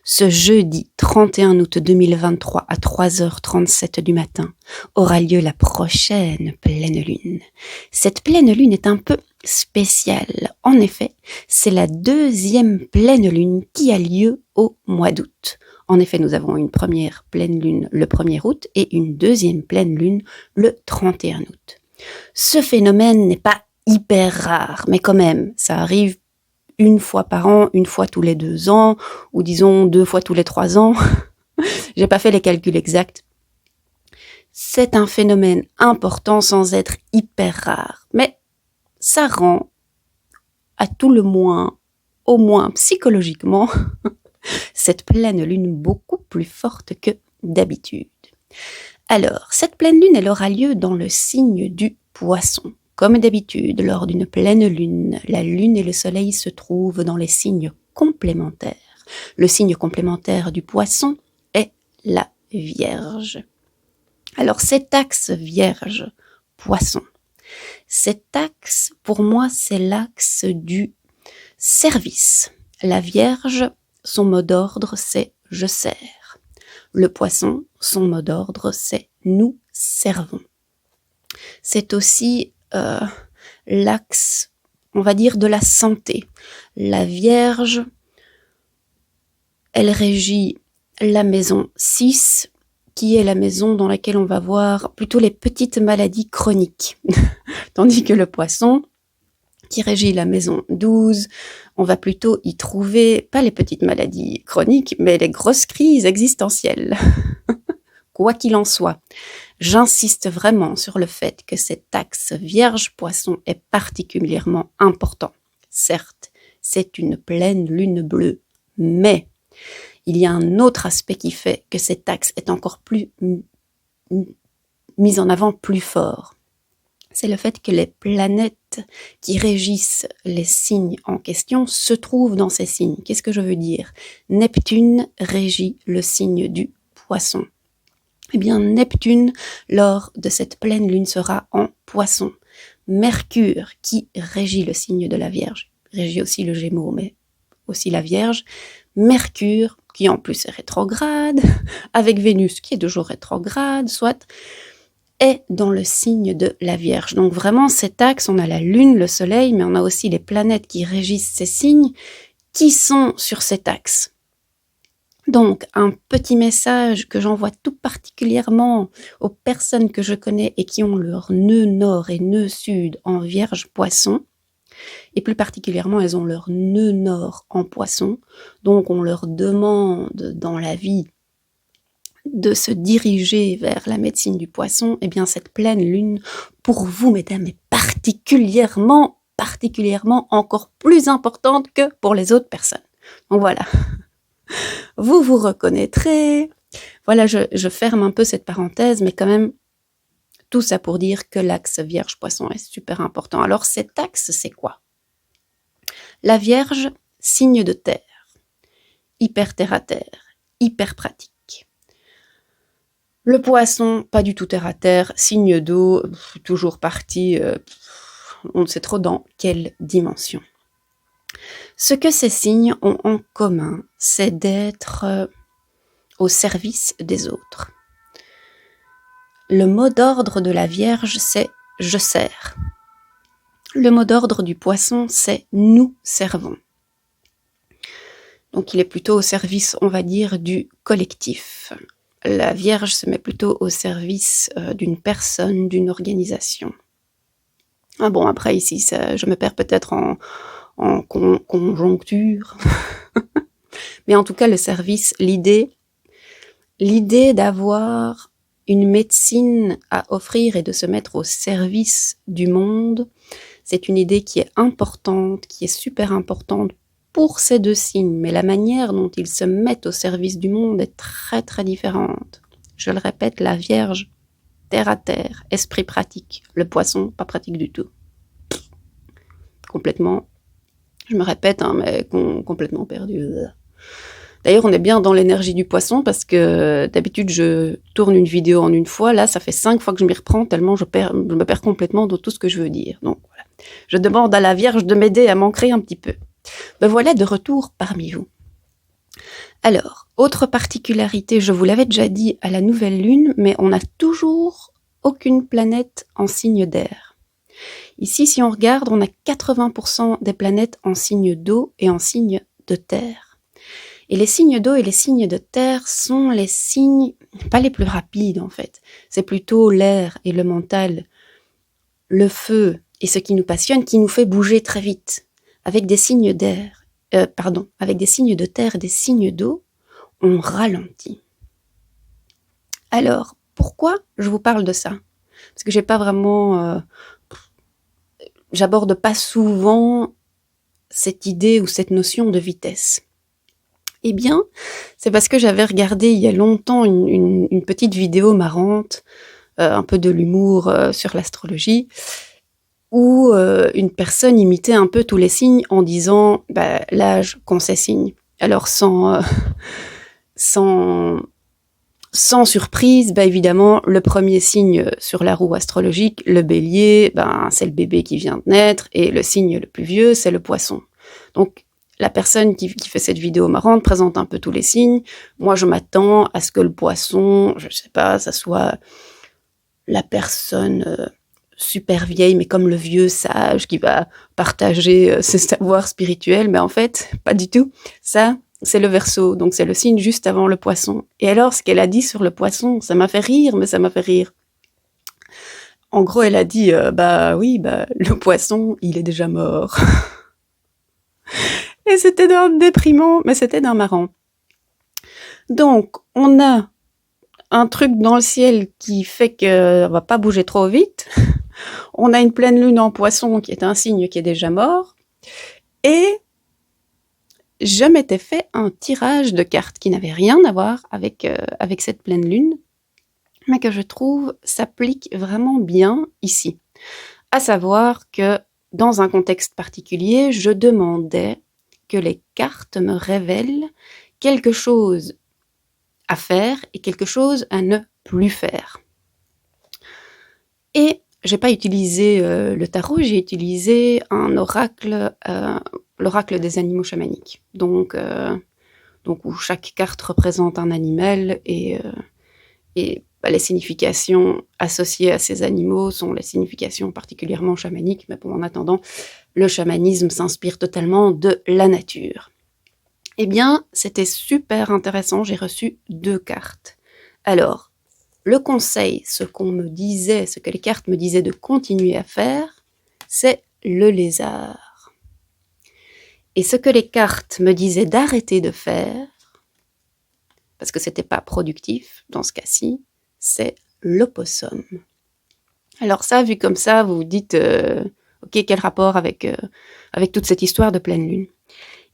Ce jeudi 31 août 2023 à 3h37 du matin aura lieu la prochaine pleine lune. Cette pleine lune est un peu spéciale. En effet, c'est la deuxième pleine lune qui a lieu au mois d'août. En effet, nous avons une première pleine lune le 1er août et une deuxième pleine lune le 31 août. Ce phénomène n'est pas hyper rare, mais quand même, ça arrive une fois par an, une fois tous les 2 ans, ou disons 2 fois tous les 3 ans. J'ai pas fait les calculs exacts. C'est un phénomène important sans être hyper rare, mais ça rend, à tout le moins, au moins psychologiquement, cette pleine lune beaucoup plus forte que d'habitude. Alors, cette pleine lune, elle aura lieu dans le signe du Poisson. Comme d'habitude, lors d'une pleine lune, la lune et le soleil se trouvent dans les signes complémentaires. Le signe complémentaire du Poisson est la Vierge. Alors cet axe Vierge-Poisson, cet axe, pour moi, c'est l'axe du service. La Vierge, son mot d'ordre, c'est « je sers ». Le Poisson, son mot d'ordre, c'est « nous servons ». C'est aussi l'axe, on va dire, de la santé. La Vierge, elle régit la maison 6, qui est la maison dans laquelle on va voir plutôt les petites maladies chroniques. Tandis que le Poisson, qui régit la maison 12, on va plutôt y trouver, pas les petites maladies chroniques, mais les grosses crises existentielles. Quoi qu'il en soit, j'insiste vraiment sur le fait que cet axe Vierge-Poisson est particulièrement important. Certes, c'est une pleine lune bleue, mais il y a un autre aspect qui fait que cet axe est encore plus mis en avant, plus fort. C'est le fait que les planètes qui régissent les signes en question se trouvent dans ces signes. Qu'est-ce que je veux dire ? Neptune régit le signe du Poisson. Eh bien, Neptune, lors de cette pleine lune, sera en Poisson. Mercure, qui régit le signe de la Vierge, régit aussi le Gémeaux, mais aussi la Vierge. Mercure, qui en plus est rétrograde, avec Vénus, qui est toujours rétrograde, soit, est dans le signe de la Vierge. Donc vraiment, cet axe, on a la Lune, le Soleil, mais on a aussi les planètes qui régissent ces signes, qui sont sur cet axe. Donc, un petit message que j'envoie tout particulièrement aux personnes que je connais et qui ont leur nœud nord et nœud sud en Vierge-Poisson, et plus particulièrement, elles ont leur nœud nord en Poisson, donc on leur demande dans la vie de se diriger vers la médecine du Poisson. Eh bien, cette pleine lune, pour vous, mesdames, est particulièrement encore plus importante que pour les autres personnes. Donc voilà. Vous vous reconnaîtrez. Voilà, je ferme un peu cette parenthèse, mais quand même, tout ça pour dire que l'axe Vierge-Poisson est super important. Alors cet axe, c'est quoi ? La Vierge, signe de terre, hyper terre-à-terre, hyper pratique. Le Poisson, pas du tout terre-à-terre, signe d'eau, toujours parti, on ne sait trop dans quelle dimension. Ce que ces signes ont en commun, c'est d'être au service des autres. Le mot d'ordre de la Vierge, c'est « je sers ». Le mot d'ordre du Poisson, c'est « nous servons ». Donc il est plutôt au service, on va dire, du collectif. La Vierge se met plutôt au service d'une personne, d'une organisation. Ah bon, après ici, je me perds peut-être en conjoncture. Mais en tout cas, le service, l'idée d'avoir une médecine à offrir et de se mettre au service du monde, c'est une idée qui est importante, qui est super importante pour ces deux signes. Mais la manière dont ils se mettent au service du monde est très très différente. Je le répète, la Vierge, terre à terre, esprit pratique. Le Poisson, pas pratique du tout. Complètement. Je me répète, mais complètement perdu. D'ailleurs, on est bien dans l'énergie du Poisson parce que d'habitude, je tourne une vidéo en une fois. Là, ça fait 5 fois que je m'y reprends tellement je me perds complètement dans tout ce que je veux dire. Donc, voilà. Je demande à la Vierge de m'aider à m'ancrer un petit peu. Ben voilà, de retour parmi vous. Alors, autre particularité, je vous l'avais déjà dit à la nouvelle lune, mais on n'a toujours aucune planète en signe d'air. Ici, si on regarde, on a 80% des planètes en signe d'eau et en signe de terre. Et les signes d'eau et les signes de terre sont les signes, pas les plus rapides en fait, c'est plutôt l'air et le mental, le feu et ce qui nous passionne, qui nous fait bouger très vite. Avec des signes avec des signes de terre et des signes d'eau, on ralentit. Alors, pourquoi je vous parle de ça? Parce que j'ai pas vraiment... j'aborde pas souvent cette idée ou cette notion de vitesse. Eh bien, c'est parce que j'avais regardé il y a longtemps une petite vidéo marrante, un peu de l'humour sur l'astrologie, où une personne imitait un peu tous les signes en disant l'âge qu'on sait signe. Alors sans surprise, évidemment, le premier signe sur la roue astrologique, le bélier, c'est le bébé qui vient de naître, et le signe le plus vieux, c'est le poisson. Donc, la personne qui fait cette vidéo marrante présente un peu tous les signes. Moi, je m'attends à ce que le poisson, je sais pas, ça soit la personne super vieille, mais comme le vieux sage qui va partager ses savoirs spirituels. Mais en fait, pas du tout. Ça, c'est le Verseau, donc c'est le signe juste avant le poisson. Et alors, ce qu'elle a dit sur le poisson, ça m'a fait rire, mais ça m'a fait rire. En gros, elle a dit, le poisson, il est déjà mort. Et c'était d'un déprimant, mais c'était d'un marrant. Donc, on a un truc dans le ciel qui fait qu'on va pas bouger trop vite. On a une pleine lune en poisson qui est un signe qui est déjà mort. Et je m'étais fait un tirage de cartes qui n'avait rien à voir avec cette pleine lune, mais que je trouve s'applique vraiment bien ici. À savoir que dans un contexte particulier, je demandais que les cartes me révèlent quelque chose à faire et quelque chose à ne plus faire. Et j'ai pas utilisé le tarot, j'ai utilisé un oracle, l'oracle des animaux chamaniques. Donc où chaque carte représente un animal et les significations associées à ces animaux sont les significations particulièrement chamaniques. Mais bon, en attendant, le chamanisme s'inspire totalement de la nature. Eh bien, c'était super intéressant, j'ai reçu 2 cartes. Alors, le conseil, ce que les cartes me disaient de continuer à faire, c'est le lézard. Et ce que les cartes me disaient d'arrêter de faire, parce que c'était pas productif dans ce cas-ci, c'est l'opossum. Alors ça, vu comme ça, vous vous dites, ok, quel rapport avec toute cette histoire de pleine lune?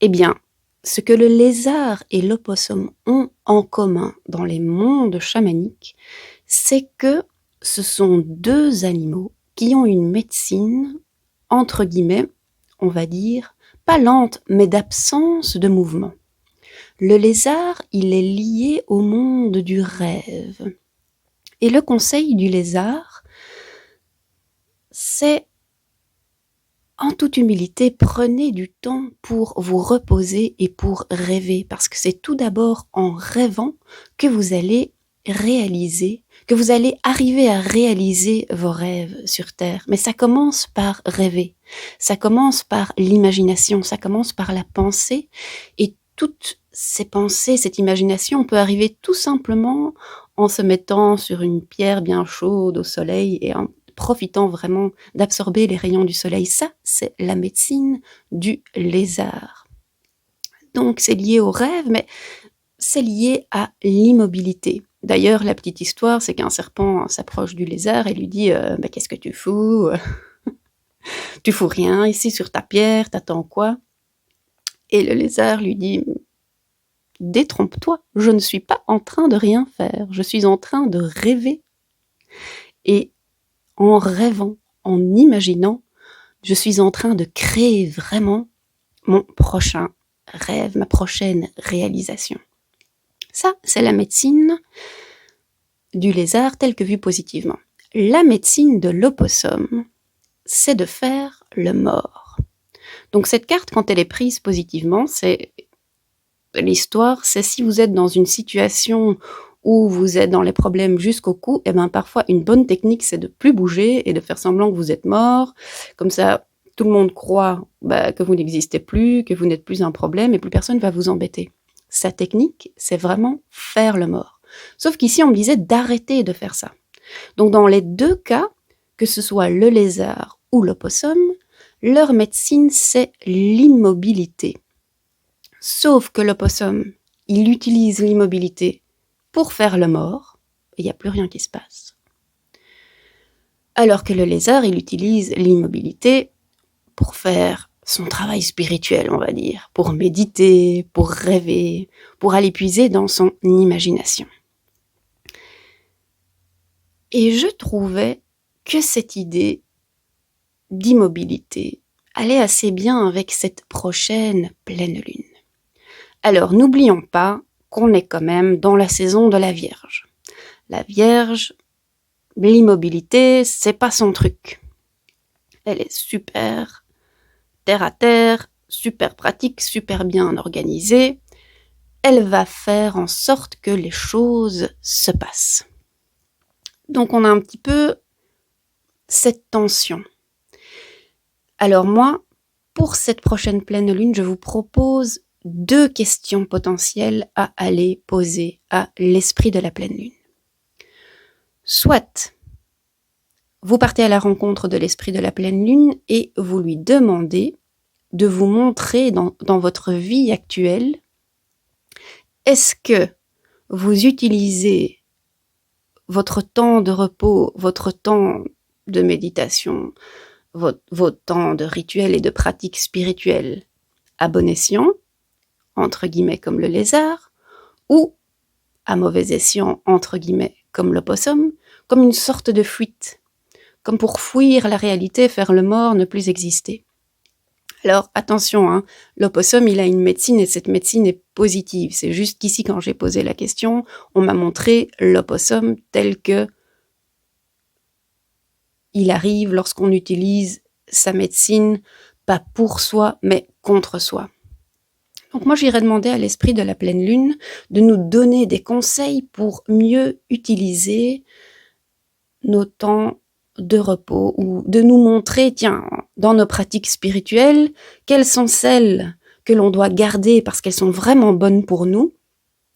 Eh bien, ce que le lézard et l'opossum ont en commun dans les mondes chamaniques, c'est que ce sont 2 animaux qui ont une médecine, entre guillemets, on va dire, pas lente, mais d'absence de mouvement. Le lézard, il est lié au monde du rêve. Et le conseil du lézard, c'est, en toute humilité, prenez du temps pour vous reposer et pour rêver, parce que c'est tout d'abord en rêvant que vous allez arriver à réaliser vos rêves sur Terre. Mais ça commence par rêver, ça commence par l'imagination, ça commence par la pensée, et toutes ces pensées, cette imagination peut arriver tout simplement en se mettant sur une pierre bien chaude au soleil et en profitant vraiment d'absorber les rayons du soleil. Ça, c'est la médecine du lézard. Donc, c'est lié au rêve, mais c'est lié à l'immobilité. D'ailleurs, la petite histoire, c'est qu'un serpent s'approche du lézard et lui dit « Qu'est-ce que tu fous ? Tu fous rien ici sur ta pierre, t'attends quoi ?» Et le lézard lui dit « Détrompe-toi, je ne suis pas en train de rien faire, je suis en train de rêver. » Et en rêvant, en imaginant, je suis en train de créer vraiment mon prochain rêve, ma prochaine réalisation. Ça, c'est la médecine du lézard telle que vue positivement. La médecine de l'opossum, c'est de faire le mort. Donc cette carte, quand elle est prise positivement, c'est l'histoire, c'est si vous êtes dans une situation où vous êtes dans les problèmes jusqu'au cou, et ben parfois une bonne technique c'est de plus bouger et de faire semblant que vous êtes mort. Comme ça, tout le monde croit que vous n'existez plus, que vous n'êtes plus un problème et plus personne va vous embêter. Sa technique, c'est vraiment faire le mort. Sauf qu'ici, on me disait d'arrêter de faire ça. Donc dans les deux cas, que ce soit le lézard ou l'opossum, leur médecine, c'est l'immobilité. Sauf que l'opossum, il utilise l'immobilité pour faire le mort, et il n'y a plus rien qui se passe. Alors que le lézard, il utilise l'immobilité pour faire son travail spirituel, on va dire, pour méditer, pour rêver, pour aller puiser dans son imagination. Et je trouvais que cette idée d'immobilité allait assez bien avec cette prochaine pleine lune. Alors, n'oublions pas qu'on est quand même dans la saison de la Vierge. La Vierge, l'immobilité, c'est pas son truc. Elle est super terre à terre, super pratique, super bien organisée. Elle va faire en sorte que les choses se passent. Donc on a un petit peu cette tension. Alors moi, pour cette prochaine pleine lune, je vous propose 2 questions potentielles à aller poser à l'esprit de la pleine lune. Soit vous partez à la rencontre de l'esprit de la pleine lune et vous lui demandez de vous montrer dans votre vie actuelle, est-ce que vous utilisez votre temps de repos, votre temps de méditation, vos temps de rituel et de pratique spirituelle à bon escient, entre guillemets comme le lézard, ou à mauvais escient, entre guillemets comme l'opossum, comme une sorte de fuite, comme pour fuir la réalité, faire le mort, ne plus exister. Alors attention, l'opossum il a une médecine et cette médecine est positive. C'est juste qu'ici quand j'ai posé la question, on m'a montré l'opossum tel que il arrive lorsqu'on utilise sa médecine, pas pour soi, mais contre soi. Donc moi j'irais demander à l'esprit de la pleine lune de nous donner des conseils pour mieux utiliser nos temps de repos ou de nous montrer, tiens, dans nos pratiques spirituelles, quelles sont celles que l'on doit garder parce qu'elles sont vraiment bonnes pour nous,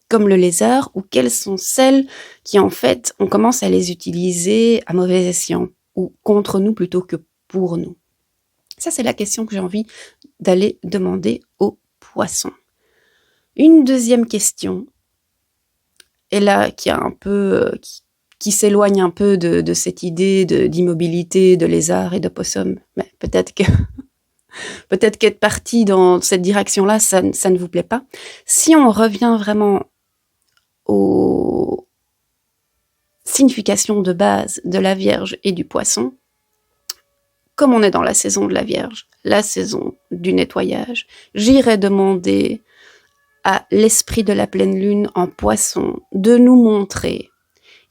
comme le lézard, ou quelles sont celles qui en fait, on commence à les utiliser à mauvais escient ou contre nous plutôt que pour nous. Ça, c'est la question que j'ai envie d'aller demander aux poissons. Une deuxième question, et là, qui s'éloigne un peu de cette idée d'immobilité, de lézard et de possum. Mais peut-être qu'être parti dans cette direction-là, ça ne vous plaît pas. Si on revient vraiment aux significations de base de la Vierge et du Poisson, comme on est dans la saison de la Vierge, la saison du nettoyage, j'irai demander à l'esprit de la pleine lune en Poisson de nous montrer,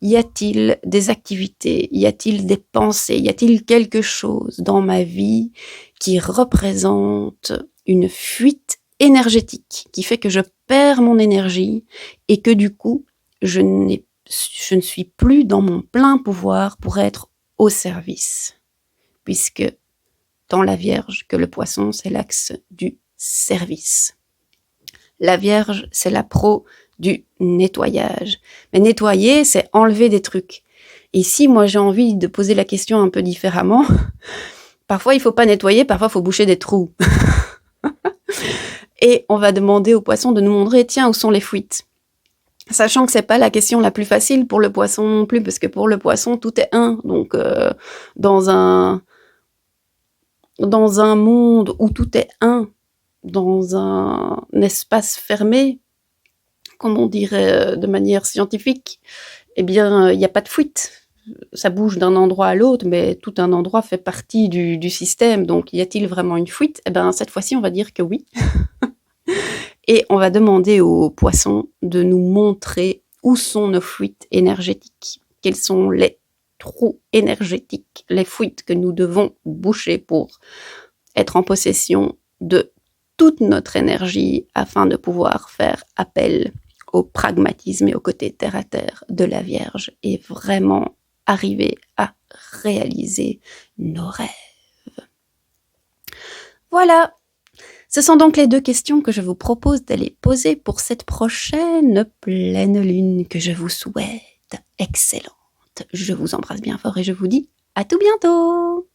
y a-t-il des activités, y a-t-il des pensées, y a-t-il quelque chose dans ma vie qui représente une fuite énergétique, qui fait que je perds mon énergie et que du coup, je ne suis plus dans mon plein pouvoir pour être au service. Puisque dans la Vierge, que le Poisson, c'est l'axe du service. La Vierge, c'est la pro du nettoyage. Mais nettoyer, c'est enlever des trucs. Ici, moi, j'ai envie de poser la question un peu différemment. Parfois, il faut pas nettoyer, parfois, il faut boucher des trous. Et on va demander au poisson de nous montrer, tiens, où sont les fuites? Sachant que c'est pas la question la plus facile pour le poisson non plus, parce que pour le poisson, tout est un. Donc, dans un monde où tout est un, dans un espace fermé, comme on dirait de manière scientifique, eh bien, il n'y a pas de fuite. Ça bouge d'un endroit à l'autre, mais tout un endroit fait partie du système. Donc, y a-t-il vraiment une fuite? Eh bien, cette fois-ci, on va dire que oui. Et on va demander aux poissons de nous montrer où sont nos fuites énergétiques. Quels sont les trous énergétiques, les fuites que nous devons boucher pour être en possession de toute notre énergie afin de pouvoir faire appel au pragmatisme et au côté terre à terre de la Vierge et vraiment arriver à réaliser nos rêves. Voilà, ce sont donc les 2 questions que je vous propose d'aller poser pour cette prochaine pleine lune que je vous souhaite excellente. Je vous embrasse bien fort et je vous dis à tout bientôt.